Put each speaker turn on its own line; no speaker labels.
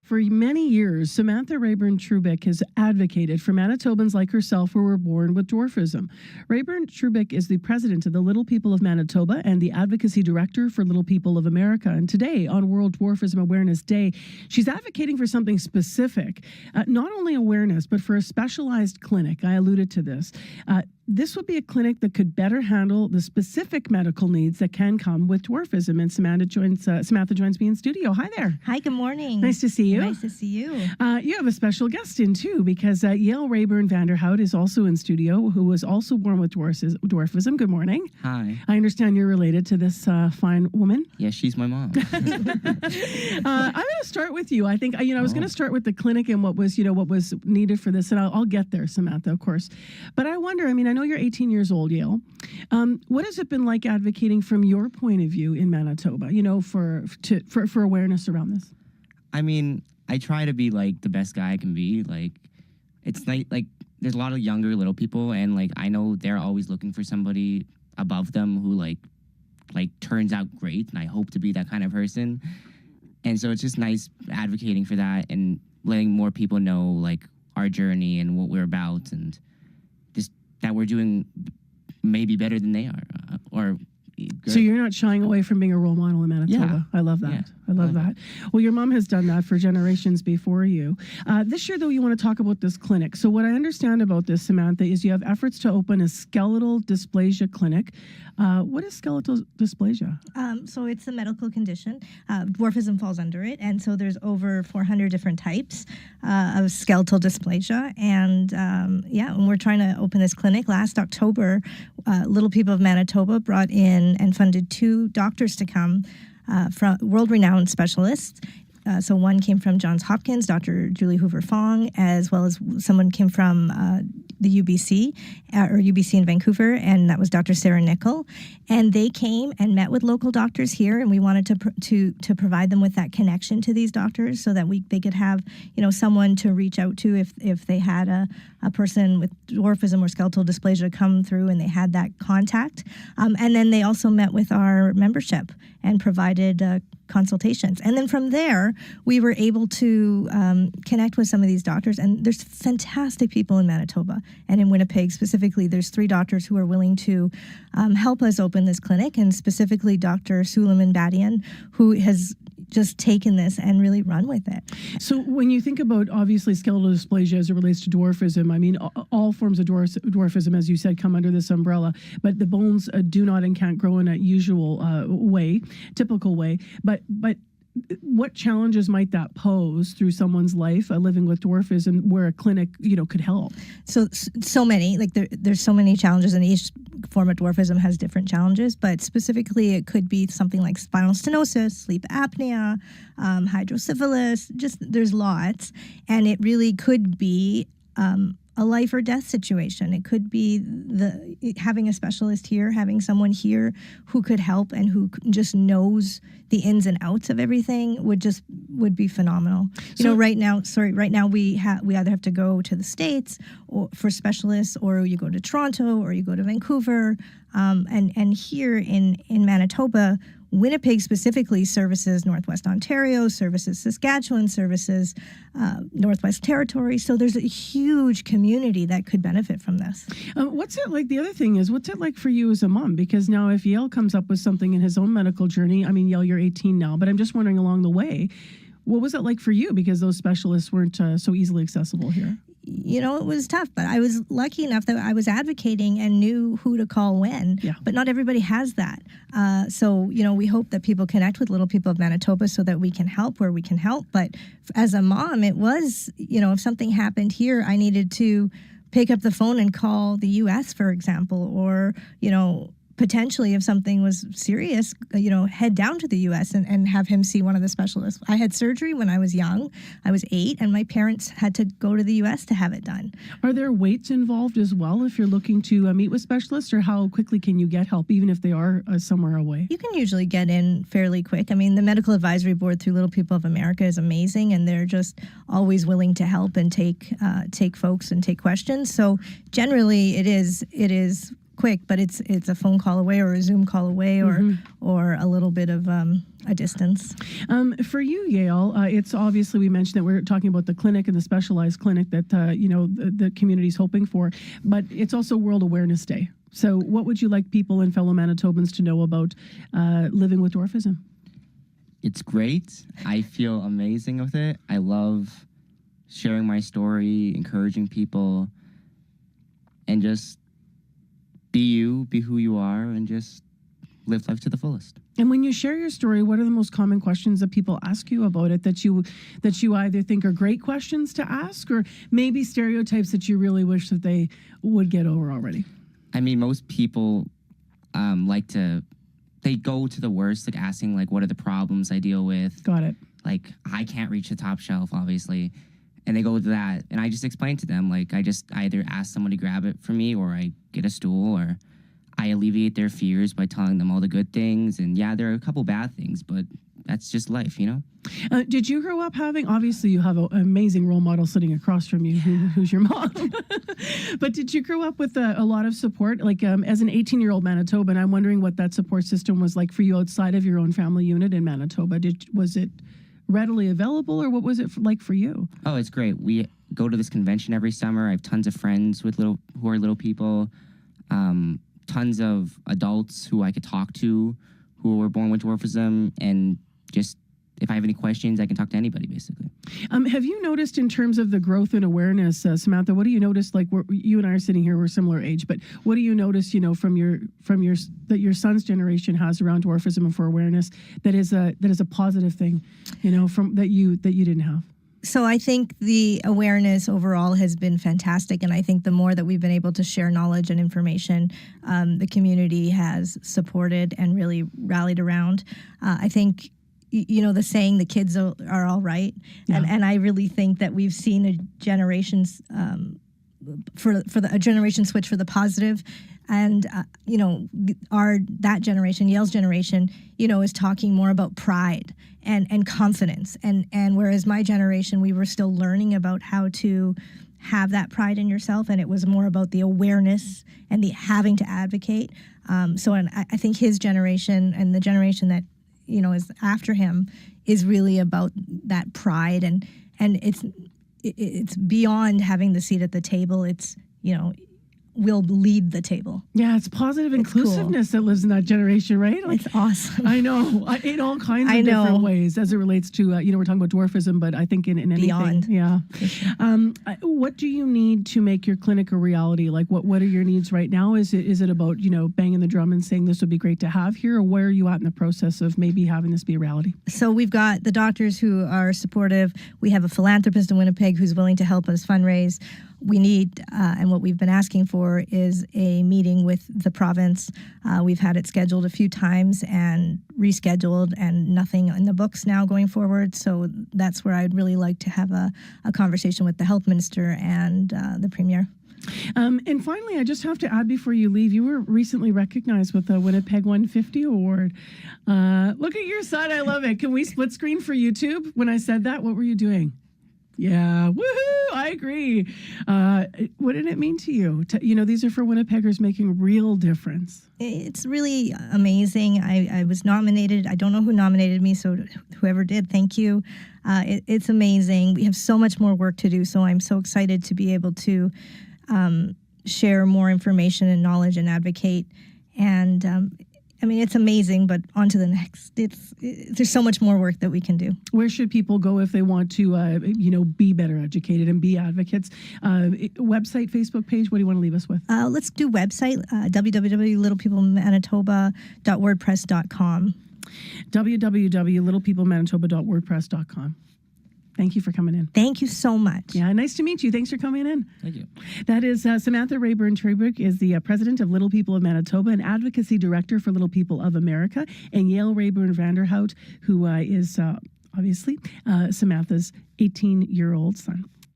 For many years, Samantha Rayburn-Trubyk has advocated for Manitobans like herself who were born with dwarfism. Rayburn-Trubyk is the president of the Little People of Manitoba and the advocacy director for Little People of America. And today, on World Dwarfism Awareness Day, she's advocating for something specific, not only awareness, but for a specialized clinic. I alluded to this. This would be a clinic that could better handle the specific medical needs that can come with dwarfism. And Samantha joins me in studio. Hi there.
Hi, good morning.
Nice to see you.
Nice to see you.
You have a special guest in too, because Yael Rayburn-Vanderhout is also in studio, who was also born with dwarfism. Good morning.
Hi.
I understand you're related to this fine woman.
Yeah, she's my mom.
I'm going to start with you. I think I was going to start with the clinic and what was needed for this, and I'll get there, Samantha, of course. But I wonder. I know you're 18 years old, Yael. What has it been like advocating from your point of view in Manitoba? For awareness around this.
I try to be like the best guy I can be. It's like there's a lot of younger little people, and I know they're always looking for somebody above them who like turns out great, and I hope to be that kind of person. And so it's just nice advocating for that and letting more people know our journey and what we're about, and just that we're doing maybe better than they are.
So you're not shying away from being a role model in Manitoba. Yeah. I love that. Yeah. I love that. Well, your mom has done that for generations before you. This year, though, you want to talk about this clinic. So what I understand about this, Samantha, is you have efforts to open a skeletal dysplasia clinic. What is skeletal dysplasia?
So it's a medical condition. Dwarfism falls under it. And so there's over 400 different types of skeletal dysplasia. And when we're trying to open this clinic, last October, Little People of Manitoba brought in and funded 2 doctors to come from world-renowned specialists. So one came from Johns Hopkins, Dr. Julie Hoover-Fong, as well as someone came from the UBC, or UBC in Vancouver, and that was Dr. Sarah Nickel. And they came and met with local doctors here, and we wanted to provide them with that connection to these doctors so that they could have, someone to reach out to if they had a person with dwarfism or skeletal dysplasia come through and they had that contact. And then they also met with our membership and provided consultations. And then from there, we were able to connect with some of these doctors. And there's fantastic people in Manitoba and in Winnipeg specifically. There's 3 doctors who are willing to help us open this clinic, and specifically Dr. Suleiman Badian, who has just taken this and really run with it.
So when you think about, obviously, skeletal dysplasia as it relates to dwarfism, all forms of dwarfism, as you said, come under this umbrella, but the bones do not and can't grow in a usual typical way. But what challenges might that pose through someone's life living with dwarfism, where a clinic, could help?
So many, there's so many challenges, and each form of dwarfism has different challenges, but specifically it could be something like spinal stenosis, sleep apnea, hydrocephalus, there's lots, and it really could be a life or death situation. It could be having a specialist here, having someone here who could help and who just knows the ins and outs of everything would be phenomenal. Right now we either have to go to the States for specialists, or you go to Toronto, or you go to Vancouver, and here in Manitoba, Winnipeg specifically services Northwest Ontario, services Saskatchewan, services Northwest Territory. So there's a huge community that could benefit from this.
What's it like? The other thing is, what's it like for you as a mom? Because now if Yael comes up with something in his own medical journey, Yael, you're 18 now, but I'm just wondering along the way, what was it like for you? Because those specialists weren't so easily accessible here.
It was tough, but I was lucky enough that I was advocating and knew who to call when, but not everybody has that. So we hope that people connect with Little People of Manitoba so that we can help where we can help. But as a mom, it was, if something happened here, I needed to pick up the phone and call the U.S., for example, or, potentially, if something was serious, head down to the U.S. and have him see one of the specialists. I had surgery when I was young. I was 8, and my parents had to go to the U.S. to have it done.
Are there waits involved as well if you're looking to meet with specialists, or how quickly can you get help, even if they are somewhere away?
You can usually get in fairly quick. The Medical Advisory Board through Little People of America is amazing, and they're just always willing to help and take folks and take questions. So generally, it is quick, but it's a phone call away or a Zoom call away or a little bit of a distance.
For you, Yale, it's obviously, we mentioned that we're talking about the clinic and the specialized clinic that the community's hoping for, but it's also World Awareness Day. So what would you like people and fellow Manitobans to know about living with dwarfism?
It's great. I feel amazing with it. I love sharing my story, encouraging people, and just be you, be who you are, and just live life to the fullest.
And when you share your story, what are the most common questions that people ask you about it that you either think are great questions to ask, or maybe stereotypes that you really wish that they would get over already?
I mean, most people they go to the worst, like asking, like, what are the problems I deal with?
Got it.
Like, I can't reach the top shelf, obviously. And they go to that. And I just explain to them, like, I just either ask someone to grab it for me, or I get a stool, or I alleviate their fears by telling them all the good things. And yeah, there are a couple bad things, but that's just life, you know?
Did you grow up obviously you have an amazing role model sitting across from you, who's your mom. But did you grow up with a lot of support? Like as an 18-year-old Manitoban, I'm wondering what that support system was like for you outside of your own family unit in Manitoba. Was it readily available, or what was it like for you?
Oh, it's great. We go to this convention every summer. I have tons of friends who are little people, tons of adults who I could talk to who were born with dwarfism, and just if I have any questions, I can talk to anybody, basically.
Have you noticed in terms of the growth and awareness, Samantha, what do you notice, like you and I are sitting here, we're similar age, but what do you notice, from that your son's generation has around dwarfism and for awareness that is a positive thing, from that you didn't have?
So I think the awareness overall has been fantastic, and I think the more that we've been able to share knowledge and information, the community has supported and really rallied around. I think, the saying, the kids are all right,
yeah.
and I really think that we've seen a generation switch for the positive. And, that generation, Yale's generation, is talking more about pride and confidence. And whereas my generation, we were still learning about how to have that pride in yourself. And it was more about the awareness and the having to advocate. And I think his generation and the generation that, is after him is really about that pride. And it's beyond having the seat at the table. It's, will lead the table.
Yeah, it's positive inclusiveness that lives in that generation, right?
Like, it's awesome.
I know, in all kinds of different ways as it relates to, we're talking about dwarfism, but I think in anything.
Beyond.
Yeah. What do you need to make your clinic a reality? Like, what are your needs right now? Is it about, banging the drum and saying this would be great to have here, or where are you at in the process of maybe having this be a reality?
So we've got the doctors who are supportive. We have a philanthropist in Winnipeg who's willing to help us fundraise. We need, and what we've been asking for is a meeting with the province. We've had it scheduled a few times and rescheduled, and nothing in the books now going forward. So that's where I'd really like to have a conversation with the health minister and the premier.
And finally, I just have to add before you leave, you were recently recognized with the Winnipeg 150 Award. Look at your son. I love it. Can we split screen for YouTube? When I said that, what were you doing? Yeah, woohoo! I agree. What did it mean to you? These are for Winnipeggers making a real difference.
It's really amazing. I was nominated. I don't know who nominated me, so whoever did, thank you. It's amazing. We have so much more work to do, so I'm so excited to be able to share more information and knowledge and advocate. And it's amazing, but on to the next. There's so much more work that we can do.
Where should people go if they want to, be better educated and be advocates? Website, Facebook page, what do you want to leave us with?
Let's do website, www.littlepeoplemanitoba.wordpress.com.
www.littlepeoplemanitoba.wordpress.com. Thank you for coming in.
Thank you so much.
Yeah, nice to meet you. Thanks for coming in.
Thank you.
That is Samantha Rayburn-Trubyk, is the president of Little People of Manitoba and advocacy director for Little People of America, and Yale Rayburn-Vanderhout, who is obviously Samantha's 18-year-old son.